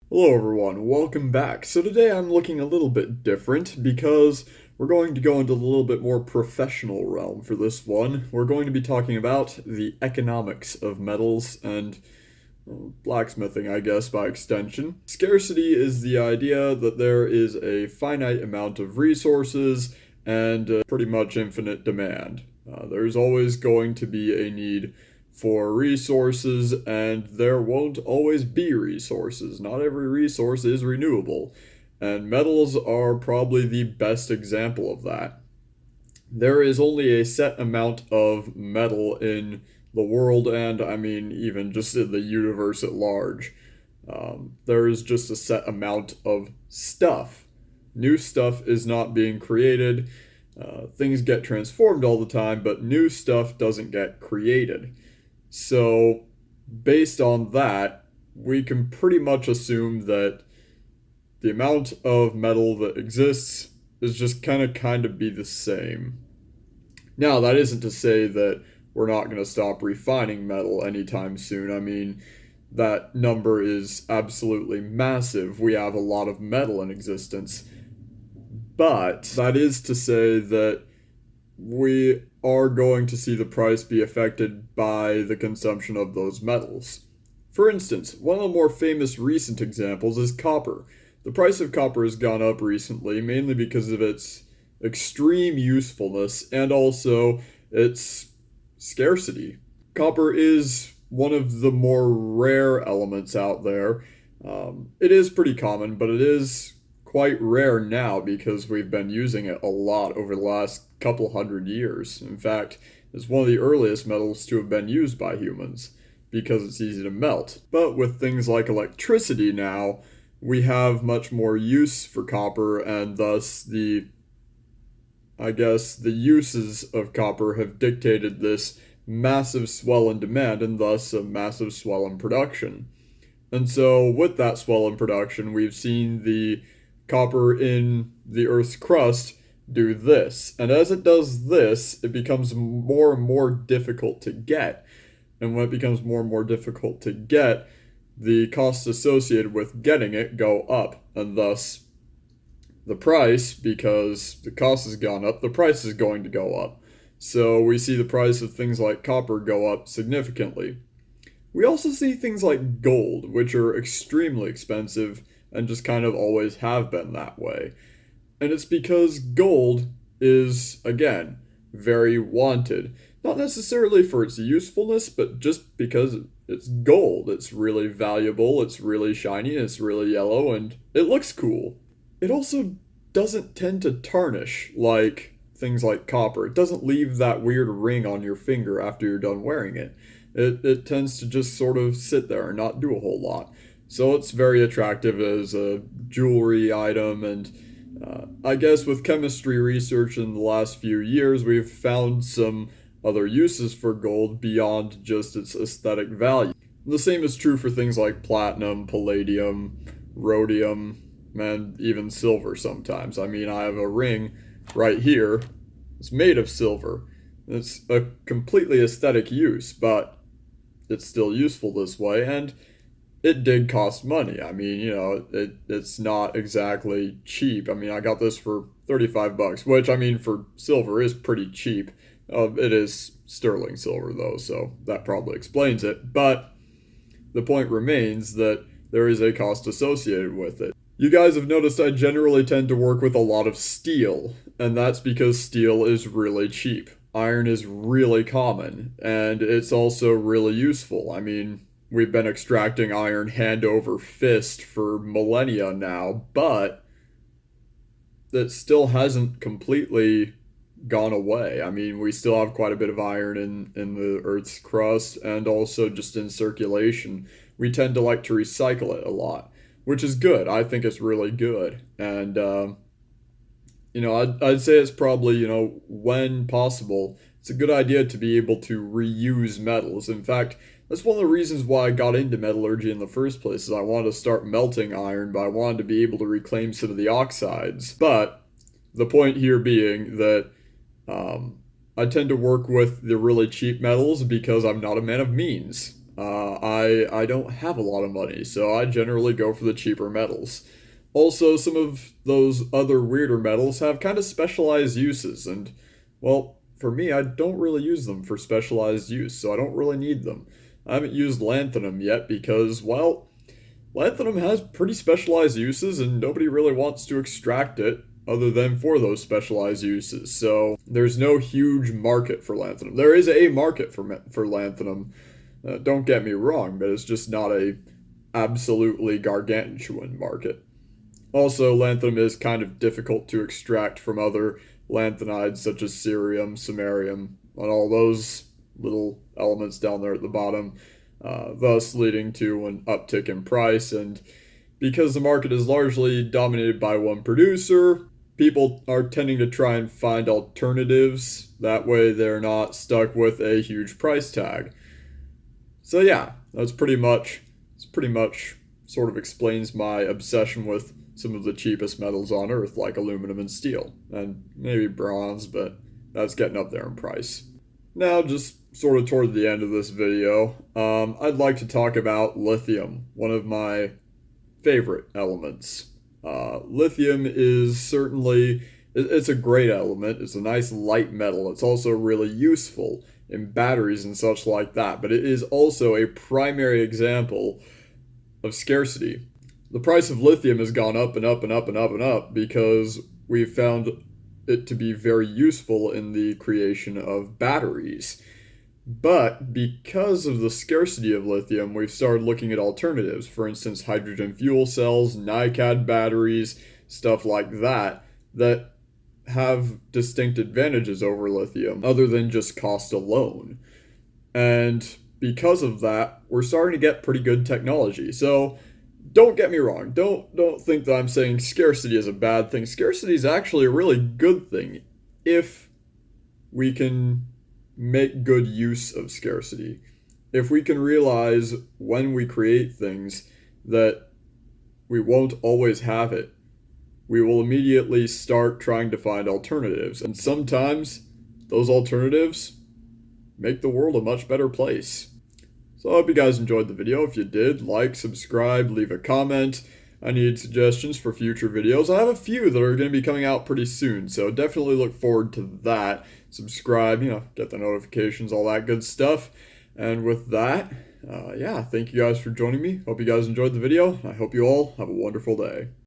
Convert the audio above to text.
Hello everyone, welcome back. So today I'm looking a little bit different because we're going to go into a little bit more professional realm for this one. We're going to be talking about the economics of metals and blacksmithing, I guess, by extension. Scarcity is the idea that there is a finite amount of resources and pretty much infinite demand. There's always going to be a need for resources, and there won't always be resources. Not every resource is renewable, and metals are probably the best example of that. There is only a set amount of metal in the world, and I mean, even just in the universe at large. There is just a set amount of stuff. New stuff is not being created. Things get transformed all the time, but new stuff doesn't get created. So, based on that, we can pretty much assume that the amount of metal that exists is just kind of be the same. Now, that isn't to say that we're not going to stop refining metal anytime soon. I mean, that number is absolutely massive. We have a lot of metal in existence. But that is to say that we are going to see the price be affected by the consumption of those metals. For instance, one of the more famous recent examples is copper. The price of copper has gone up recently, mainly because of its extreme usefulness and also its scarcity. Copper is one of the more rare elements out there. It is pretty common, but it is quite rare now because we've been using it a lot over the last couple hundred years. In fact, it's one of the earliest metals to have been used by humans because it's easy to melt. But with things like electricity now, we have much more use for copper, and thus I guess the uses of copper have dictated this massive swell in demand and thus a massive swell in production. And so, with that swell in production, we've seen the copper in the Earth's crust do this. And as it does this, it becomes more and more difficult to get. And when it becomes more and more difficult to get, the costs associated with getting it go up. And thus, the price, because the cost has gone up, the price is going to go up. So we see the price of things like copper go up significantly. We also see things like gold, which are extremely expensive and just kind of always have been that way. And it's because gold is, again, very wanted. Not necessarily for its usefulness, but just because it's gold. It's really valuable, it's really shiny, it's really yellow, and it looks cool. It also doesn't tend to tarnish like things like copper. It doesn't leave that weird ring on your finger after you're done wearing it. It tends to just sort of sit there and not do a whole lot. So it's very attractive as a jewelry item, and I guess with chemistry research in the last few years, we've found some other uses for gold beyond just its aesthetic value. The same is true for things like platinum, palladium, rhodium, and even silver sometimes. I mean, I have a ring right here. It's made of silver. It's a completely aesthetic use, but it's still useful this way, and it did cost money. I mean, it's not exactly cheap. I mean, I got this for 35 bucks, which I mean for silver is pretty cheap. It is sterling silver though, so that probably explains it. But the point remains that there is a cost associated with it. You guys have noticed I generally tend to work with a lot of steel, and that's because steel is really cheap. Iron is really common, and it's also really useful. I mean, we've been extracting iron hand over fist for millennia now, but that still hasn't completely gone away. I mean, we still have quite a bit of iron in the Earth's crust and also just in circulation. We tend to like to recycle it a lot, which is good. I think it's really good. And, I'd say it's probably, when possible, it's a good idea to be able to reuse metals. In fact, that's one of the reasons why I got into metallurgy in the first place, is I wanted to start melting iron, but I wanted to be able to reclaim some of the oxides. But the point here being that I tend to work with the really cheap metals because I'm not a man of means. I don't have a lot of money, so I generally go for the cheaper metals. Also, some of those other weirder metals have kind of specialized uses, and, well, for me, I don't really use them for specialized use, so I don't really need them. I haven't used lanthanum yet because, well, lanthanum has pretty specialized uses, and nobody really wants to extract it other than for those specialized uses. So there's no huge market for lanthanum. There is a market for lanthanum. Don't get me wrong, but it's just not a absolutely gargantuan market. Also, lanthanum is kind of difficult to extract from other lanthanides such as cerium, samarium, and all those little elements down there at the bottom, thus leading to an uptick in price. And because the market is largely dominated by one producer, people are tending to try and find alternatives. That way, they're not stuck with a huge price tag. So yeah, it's pretty much sort of explains my obsession with some of the cheapest metals on Earth, like aluminum and steel, and maybe bronze, but that's getting up there in price. Now, just sort of toward the end of this video, I'd like to talk about lithium, one of my favorite elements. Lithium is certainly it's a great element. It's a nice light metal. It's also really useful in batteries and such like that, but it is also a primary example of scarcity. The price of lithium has gone up and up and up and up and up because we've found it to be very useful in the creation of batteries. But because of the scarcity of lithium, we've started looking at alternatives. For instance, hydrogen fuel cells, NiCad batteries, stuff like that, that have distinct advantages over lithium other than just cost alone. And because of that, we're starting to get pretty good technology. So don't get me wrong. Don't think that I'm saying scarcity is a bad thing. Scarcity is actually a really good thing if we can make good use of scarcity. If we can realize when we create things that we won't always have it, we will immediately start trying to find alternatives. And sometimes those alternatives make the world a much better place. So I hope you guys enjoyed the video. If you did, like, subscribe, leave a comment. I need suggestions for future videos. I have a few that are going to be coming out pretty soon, so definitely look forward to that. Subscribe, get the notifications, all that good stuff. And with that, yeah, thank you guys for joining me. Hope you guys enjoyed the video. I hope you all have a wonderful day.